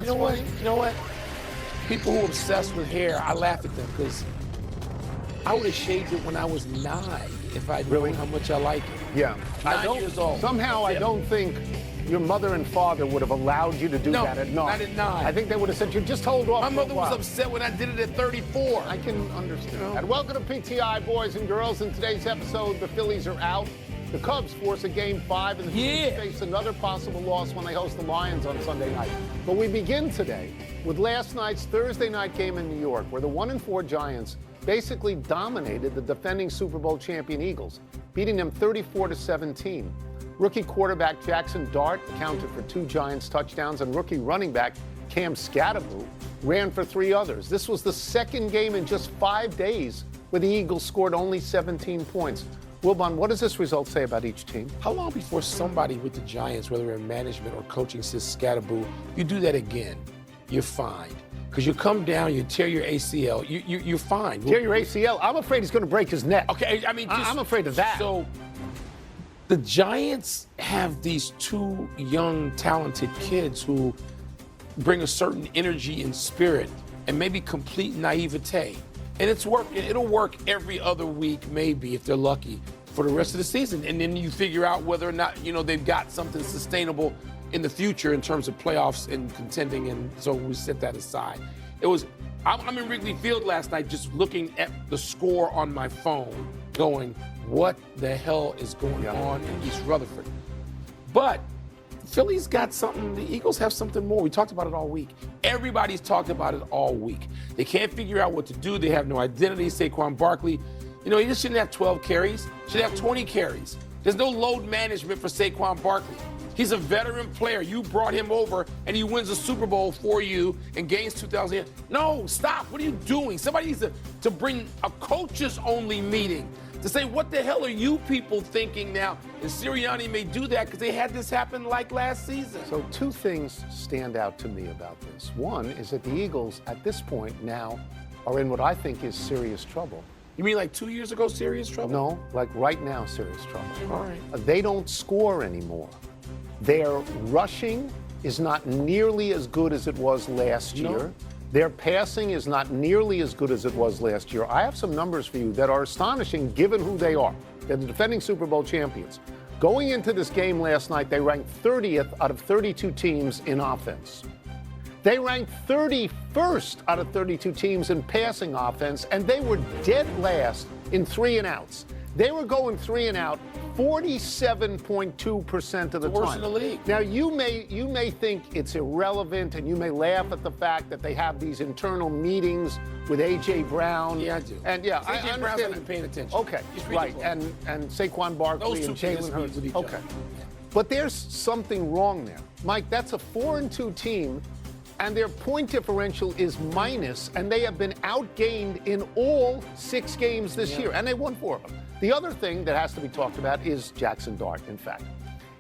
You know what? People who are obsessed with hair, I laugh at them because I would have shaved it when I was 9 if I'd known how much I like it. Yeah. 9 years old. Somehow I don't think your mother and father would have allowed you to do that at 9. Not at 9. I think they would have said, you just hold off. My mother was upset when I did it at 34. I can understand that. Welcome to PTI, boys and girls. In today's episode, the Phillies are out. The Cubs force a Game 5, and the Phillies face another possible loss when they host the Lions on Sunday night. But we begin today with last night's Thursday night game in New York, where the 1-4 Giants basically dominated the defending Super Bowl champion Eagles, beating them 34-17. Rookie quarterback Jaxson Dart accounted for 2 Giants touchdowns, and rookie running back Cam Scatterbo ran for 3 others. This was the second game in just 5 days where the Eagles scored only 17 points. Wilbon, what does this result say about each team? How long before somebody with the Giants, whether in management or coaching, says, Scatterbo, you do that again, you're fined? Because you come down, you tear your ACL, you're fine. Tear your ACL? I'm afraid he's going to break his neck. Okay, I mean, I'm afraid of that. So the Giants have these 2 young, talented kids who bring a certain energy and spirit and maybe complete naivete. And it'll work every other week, maybe, if they're lucky, for the rest of the season. And then you figure out whether or not, they've got something sustainable in the future in terms of playoffs and contending, and so we set that aside. I'm in Wrigley Field last night just looking at the score on my phone, going, what the hell is going on in East Rutherford? But Philly's got something, the Eagles have something more. We talked about it all week. Everybody's talked about it all week. They can't figure out what to do. They have no identity. Saquon Barkley, he just shouldn't have 12 carries. Should have 20 carries. There's no load management for Saquon Barkley. He's a veteran player. You brought him over, and he wins a Super Bowl for you and gains 2,000. No, stop. What are you doing? Somebody needs to bring a coaches-only meeting to say, what the hell are you people thinking now? And Sirianni may do that because they had this happen like last season. So 2 things stand out to me about this. One is that the Eagles, at this point now, are in what I think is serious trouble. You mean like 2 years ago, serious trouble? No, like right now, serious trouble. All right. They don't score anymore. Their rushing is not nearly as good as it was last year. Their passing is not nearly as good as it was last year. I have some numbers for you that are astonishing given who they are. They're the defending Super Bowl champions. Going into this game last night, they ranked 30th out of 32 teams in offense. They ranked 31st out of 32 teams in passing offense, and they were dead last in 3 and outs. They were going 3 and out 47.2% of the worst time. in the league. Now, you may think it's irrelevant, and you may laugh at the fact that they have these internal meetings with A.J. Brown. Yeah, I do. And yeah, I A.J. Brown's not even paying attention. Okay, right. And Saquon Barkley and Jalen Hurts. Okay. But there's something wrong there. Mike, that's a 4-2 team, and their point differential is minus, and they have been outgained in all 6 games this year, and they won 4 of them. The other thing that has to be talked about is Jaxson Dart, in fact.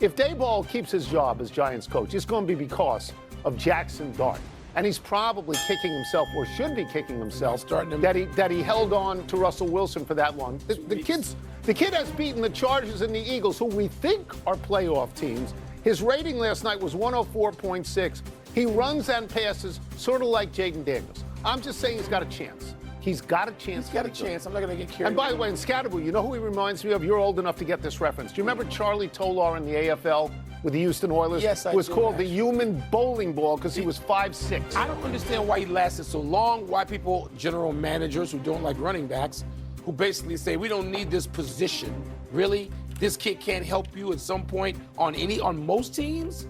If Daboll keeps his job as Giants coach, it's going to be because of Jaxson Dart. And he's probably kicking himself, or should be kicking himself, that he held on to Russell Wilson for that long. The kid has beaten the Chargers and the Eagles, who we think are playoff teams. His rating last night was 104.6. He runs and passes sort of like Jayden Daniels. I'm just saying he's got a chance. He's got a chance. He's got a chance. I'm not going to get carried away. And by the way, in Scatterbo, you know who he reminds me of? You're old enough to get this reference. Do you remember Charlie Tolar in the AFL with the Houston Oilers? Yes, I do. It was called the human bowling ball because he was 5'6". I don't understand why he lasted so long, why people, general managers who don't like running backs, who basically say, we don't need this position. Really? This kid can't help you at some point on most teams?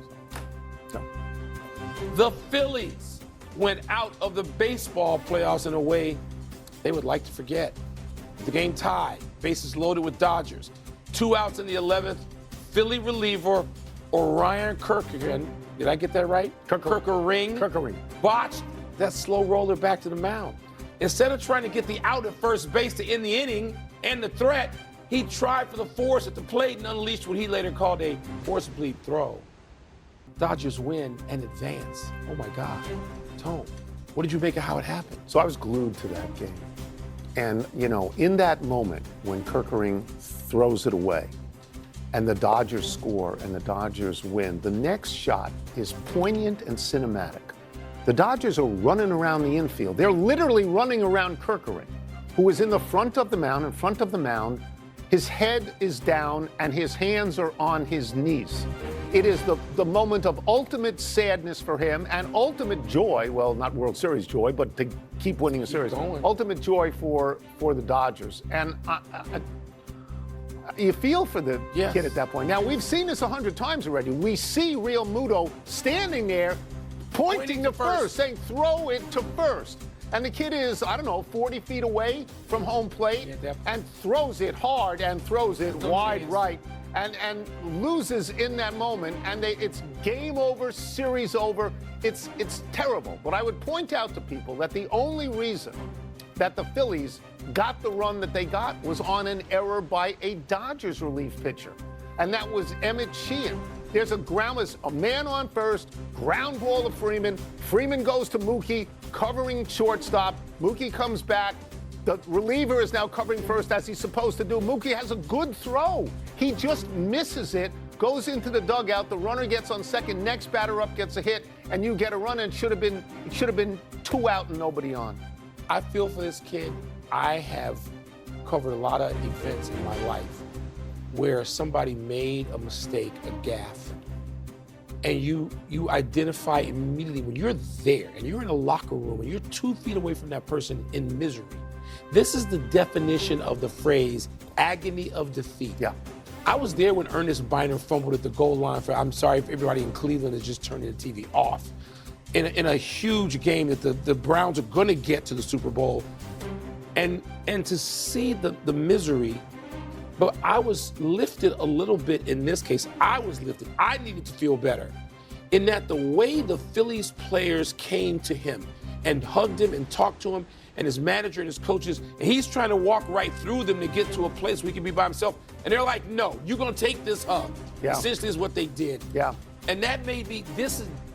No. The Phillies went out of the baseball playoffs in a way they would like to forget. The game tied, bases loaded with Dodgers. 2 outs in the 11th. Philly reliever Orion Kerkering, did I get that right? Kerkering botched that slow roller back to the mound. Instead of trying to get the out at first base to end the inning and the threat, he tried for the force at the plate and unleashed what he later called a force bleep throw. Dodgers win and advance. Oh my God. Tone, what did you make of how it happened? So I was glued to that game. And, in that moment when Kerkering throws it away and the Dodgers score and the Dodgers win, the next shot is poignant and cinematic. The Dodgers are running around the infield. They're literally running around Kerkering, who is in the front of the mound, His head is down and his hands are on his knees. It is the moment of ultimate sadness for him and ultimate joy. Well, not World Series joy, but to keep winning a series. Ultimate joy for the Dodgers. And you feel for the kid at that point. Now, we've seen this 100 times already. We see Real Muto standing there pointing to first, saying, throw it to first. And the kid is, 40 feet away from home plate and throws it hard and throws it wide right and loses in that moment. And it's game over, series over. It's terrible. But I would point out to people that the only reason that the Phillies got the run that they got was on an error by a Dodgers relief pitcher. And that was Emmett Sheehan. There's a man on first, ground ball to Freeman. Freeman goes to Mookie, covering shortstop. Mookie comes back. The reliever is now covering first as he's supposed to do. Mookie has a good throw. He just misses it, goes into the dugout. The runner gets on second. Next batter up gets a hit, and you get a run. And it should have been 2 out and nobody on. I feel for this kid. I have covered a lot of events in my life where somebody made a mistake, a gaffe, and you identify immediately when you're there and you're in a locker room and you're 2 feet away from that person in misery. This is the definition of the phrase agony of defeat. Yeah. I was there when Ernest Biner fumbled at the goal line for, I'm sorry if everybody in Cleveland is just turning the TV off, in a huge game that the Browns are going to get to the Super Bowl. And to see the misery. But I was lifted a little bit in this case. I was lifted. I needed to feel better in that the way the Phillies players came to him and hugged him and talked to him and his manager and his coaches, and he's trying to walk right through them to get to a place where he can be by himself. And they're like, no, you're going to take this hug. Yeah. Essentially is what they did. Yeah. And that made me,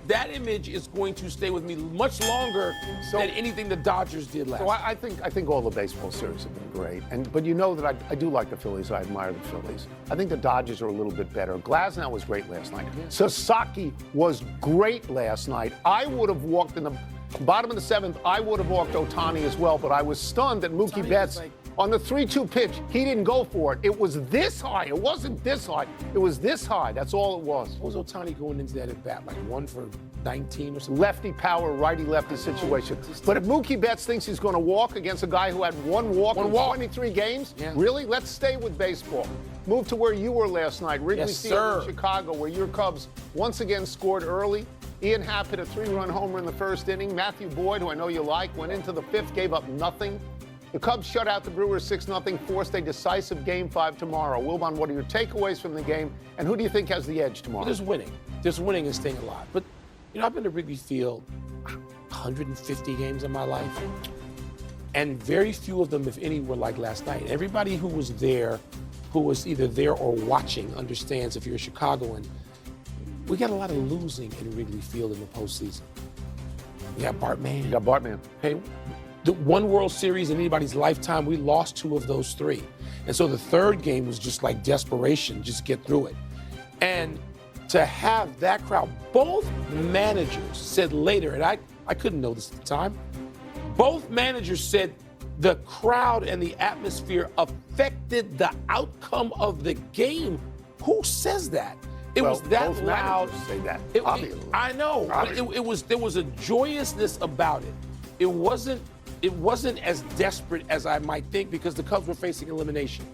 that image is going to stay with me much longer than anything the Dodgers did last. So I think all the baseball series have been great, but you know that I do like the Phillies. I admire the Phillies. I think the Dodgers are a little bit better. Glasnow was great last night. Sasaki was great last night. I would have walked in the bottom of the 7th. I would have walked Ohtani as well, but I was stunned that Mookie Betts. On the 3-2 pitch, he didn't go for it. It was this high. It wasn't this high. It was this high. That's all it was. What was Ohtani going into that at bat? Like 1 for 19 or something? Lefty power, righty-lefty situation. But if Mookie Betts thinks he's going to walk against a guy who had one walk in 23 games, really? Let's stay with baseball. Move to where you were last night, Wrigley Field in Chicago, where your Cubs once again scored early. Ian Happ hit a 3-run homer in the first inning. Matthew Boyd, who I know you like, went into the 5th, gave up nothing. The Cubs shut out the Brewers 6-0, forced a decisive Game 5 tomorrow. Wilbon, what are your takeaways from the game, and who do you think has the edge tomorrow? Well, there's winning is staying alive. But, I've been to Wrigley Field 150 games in my life, and very few of them, if any, were like last night. Everybody who was there, who was either there or watching, understands if you're a Chicagoan, we got a lot of losing in Wrigley Field in the postseason. We got Bartman. You got Bartman. Hey, the one World Series in anybody's lifetime, we lost 2 of those 3. And so the 3rd game was just like desperation, just get through it. And to have that crowd, both managers said later, and I couldn't know this at the time, both managers said the crowd and the atmosphere affected the outcome of the game. Who says that? It was that both loud. Say that. I know. There was a joyousness about it. It wasn't as desperate as I might think because the Cubs were facing elimination.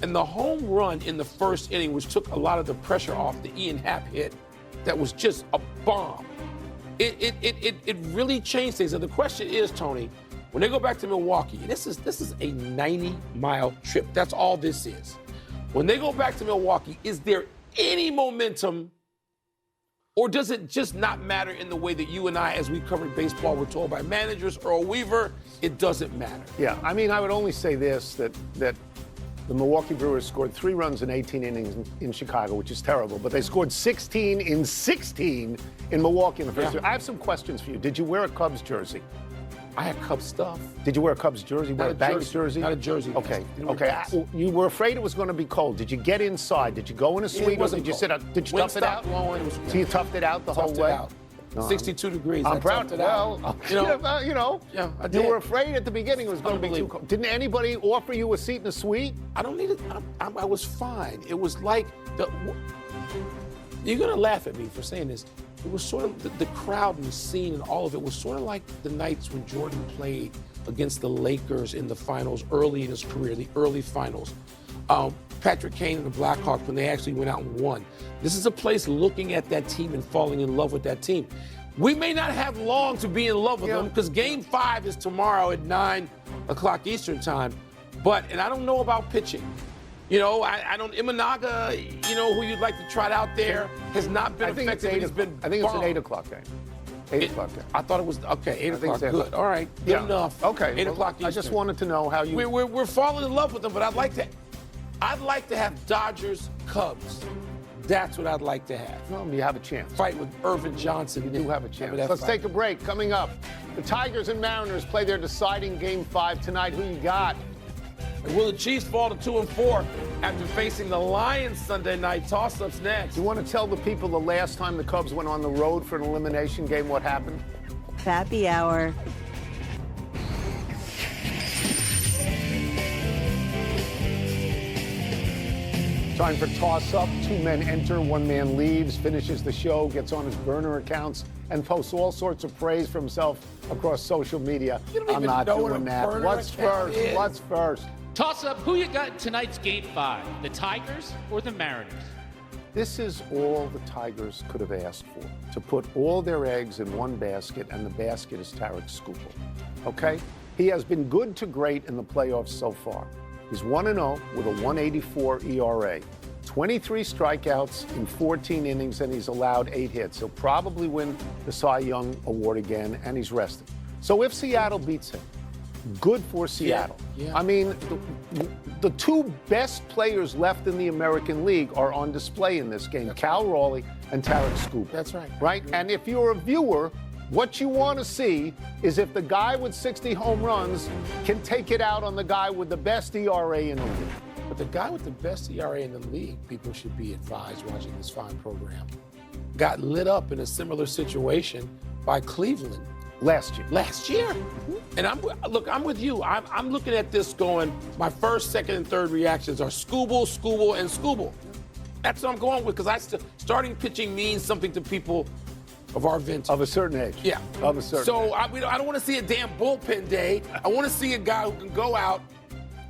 And the home run in the first inning, which took a lot of the pressure off the Ian Happ hit, that was just a bomb. It really changed things. And the question is, Tony, when they go back to Milwaukee, and this is a 90-mile trip. That's all this is. When they go back to Milwaukee, is there any momentum, or does it just not matter in the way that you and I, as we covered baseball, were told by managers, Earl Weaver, it doesn't matter? Yeah, I mean, I would only say this, that the Milwaukee Brewers scored 3 runs in 18 innings in Chicago, which is terrible, but they scored 16 in 16 in Milwaukee in the first. I have some questions for you. Did you wear a Cubs jersey? I had Cubs stuff. Did you wear a Cubs jersey? Not a Banks jersey? Not a jersey. Okay. You were afraid it was going to be cold. Did you get inside? Did you go in a suite? Or did you sit up? Did you tough it out? So you toughed it out the whole way? 62 degrees. I'm proud of that. Yeah, I did. You were afraid at the beginning it was going to be too cold. Didn't anybody offer you a seat in the suite? I don't need it. I was fine. It was like you're going to laugh at me for saying this. It was sort of the crowd and the scene and all of it was sort of like the nights when Jordan played against the Lakers in the finals early in his career, the early finals. Patrick Kane and the Blackhawks when they actually went out and won. This is a place looking at that team and falling in love with that team. We may not have long to be in love with them because Game 5 is tomorrow at 9 o'clock Eastern time. And I don't know about pitching. I don't. Imanaga, who you'd like to trot out there, has not been effective. I think it's an 8 o'clock game. 8 o'clock game. I thought it was, 8 o'clock. Good. All right. Good enough. Okay. 8 o'clock Eastern. I just wanted to know how you. We're falling in love with them, but I'd like to have Dodgers, Cubs. That's what I'd like to have. Well, you have a chance. Fight with Irvin Johnson. You do have a chance. Let's take a break. Coming up, the Tigers and Mariners play their deciding Game 5 tonight. Who you got? And will the Chiefs fall to 2-4 after facing the Lions Sunday night? Toss-ups next. You want to tell the people the last time the Cubs went on the road for an elimination game, what happened? Happy hour. Time for toss-up. 2 men enter, 1 man leaves, finishes the show, gets on his burner accounts, and posts all sorts of praise for himself across social media. I'm not doing that. What's first? What's first? Toss-up, who you got in tonight's Game 5, the Tigers or the Mariners? This is all the Tigers could have asked for, to put all their eggs in one basket, and the basket is Tarik Skubal. Okay? He has been good to great in the playoffs so far. He's 1-0 with a 1.84 ERA, 23 strikeouts in 14 innings, and he's allowed 8 hits. He'll probably win the Cy Young Award again, and he's rested. So if Seattle beats him, good for Seattle. Yeah. I mean, the 2 best players left in the American League are on display in this game, Cal Raleigh and Tarik Skubal. That's right. Right? And if you're a viewer, what you want to see is if the guy with 60 home runs can take it out on the guy with the best ERA in the league. But the guy with the best ERA in the league, people should be advised watching this fine program, got lit up in a similar situation by Cleveland. Last year. Mm-hmm. And I'm with you. I'm looking at this going, my first, second, and third reactions are Skubal, Skubal, and Skubal. That's what I'm going with because starting pitching means something to people of our vintage. Of a certain age. Yeah. Of a certain age. So I don't want to see a damn bullpen day. I want to see a guy who can go out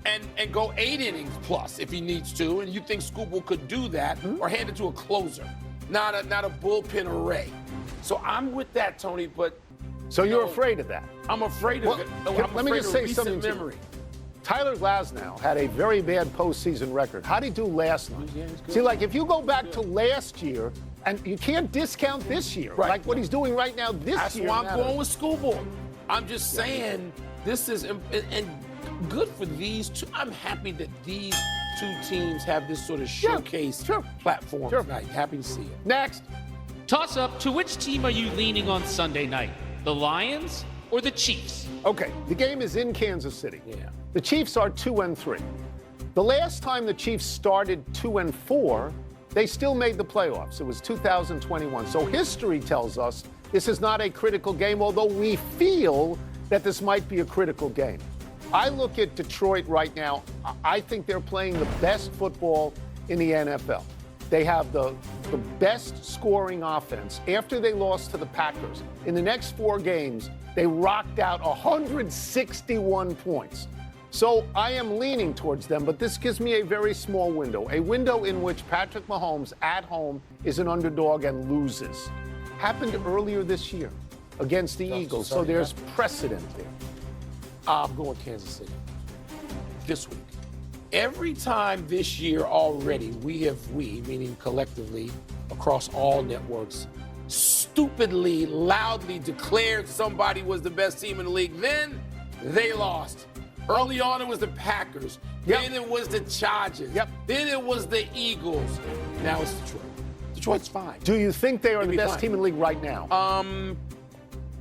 and go 8 innings plus if he needs to. And you think Skubal could do that or hand it to a closer, not a bullpen array. So I'm with that, Tony, but. So you're afraid of that? I'm afraid of it. Let me just say something to you. Tyler Glasnow had a very bad postseason record. How did he do last night? See, like if you go back to last year, and you can't discount this year, like what he's doing right now this year. That's why I'm going with Skubal. I'm just saying this is and good for these 2. I'm happy that these 2 teams have this sort of showcase platform tonight. Happy to see it. Next. Toss-up, to which team are you leaning on Sunday night? The Lions or the Chiefs? Okay, the game is in Kansas City. Yeah. The Chiefs are 2-3. The last time the Chiefs started 2-4, they still made the playoffs. It was 2021. So history tells us this is not a critical game, although we feel that this might be a critical game. I look at Detroit right now. I think they're playing the best football in the NFL. They have the best scoring offense. After they lost to the Packers, in the next 4 games, they rocked out 161 points. So I am leaning towards them, but this gives me a very small window, a window in which Patrick Mahomes at home is an underdog and loses. Happened earlier this year against the Eagles, so there's precedent there. I'm going Kansas City this week. Every time this year already, we, meaning collectively across all networks, stupidly, loudly declared somebody was the best team in the league. Then they lost. Early on, it was the Packers. Then it was the Chargers. Then it was the Eagles. Now it's Detroit. Detroit's fine. Do you think they are the best team in the league right now?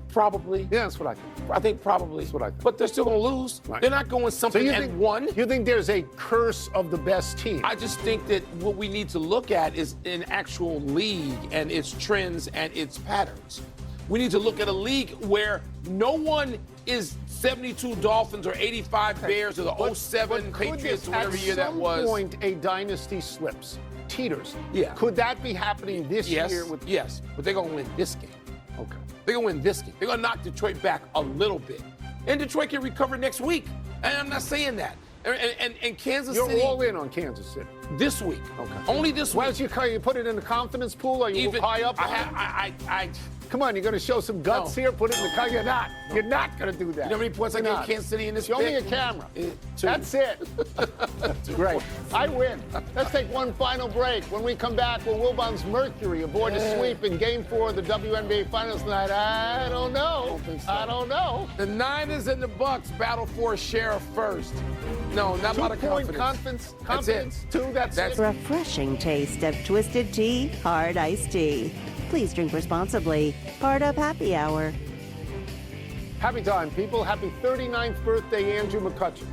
Probably. Yeah, that's what I think. I think probably. That's what I think. But they're still going to lose. Right. They're not going something and one. You think there's a curse of the best team? I just think that what we need to look at is an actual league and its trends and its patterns. We need to look at a league where no one is 72 Dolphins or 85 Bears or the 07 Patriots or whatever year that was. At some point, a dynasty slips, teeters. Yeah. Could that be happening this year? Yes, but they're going to win this game. Okay. They're going to win this game. They're going to knock Detroit back a little bit. And Detroit can recover next week. And I'm not saying that. And Kansas City. You're all in on Kansas City. This week. Okay. Only this week. Well, you put it in the confidence pool? Are you high up? Come on, you're going to show some guts here? Put it in the You're not. You're not going to do that. You know how many points I gave Kansas City in this Show me a camera. That's it. Great. I win. Let's take one final break. When we come back, will Wilbon's Mercury avoid a sweep in Game 4 of the WNBA Finals tonight? I don't know. I don't know. The Niners and the Bucks battle for a share of first. No, not a lot of confidence. Confidence. That's it. Refreshing taste of twisted tea, hard iced tea. Please drink responsibly. Part of Happy Hour. Happy time, people. Happy 39th birthday, Andrew McCutchen.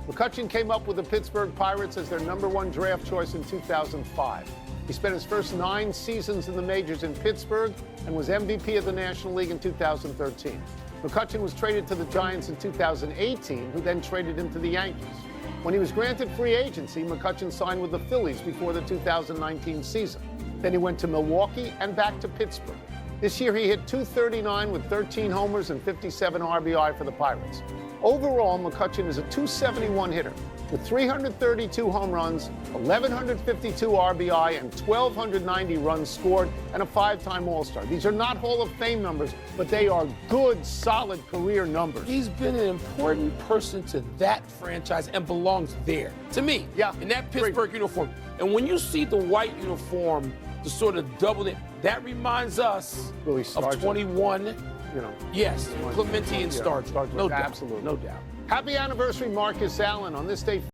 McCutchen came up with the Pittsburgh Pirates as their #1 draft choice in 2005. He spent his first 9 seasons in the majors in Pittsburgh and was MVP of the National League in 2013. McCutchen was traded to the Giants in 2018, who then traded him to the Yankees. When he was granted free agency, McCutchen signed with the Phillies before the 2019 season. Then he went to Milwaukee and back to Pittsburgh. This year he hit .239 with 13 homers and 57 RBI for the Pirates. Overall, McCutchen is a .271 hitter with 332 home runs, 1,152 RBI, and 1,290 runs scored, and a 5-time All-Star. These are not Hall of Fame numbers, but they are good, solid career numbers. He's been an important person to that franchise and belongs there. To me, in that Pittsburgh uniform. And when you see the white uniform, to sort of double it, that reminds us of 21. Yes, Clemente and Stargell. No doubt. Absolutely. No doubt. Happy anniversary, Marcus Allen, on this day.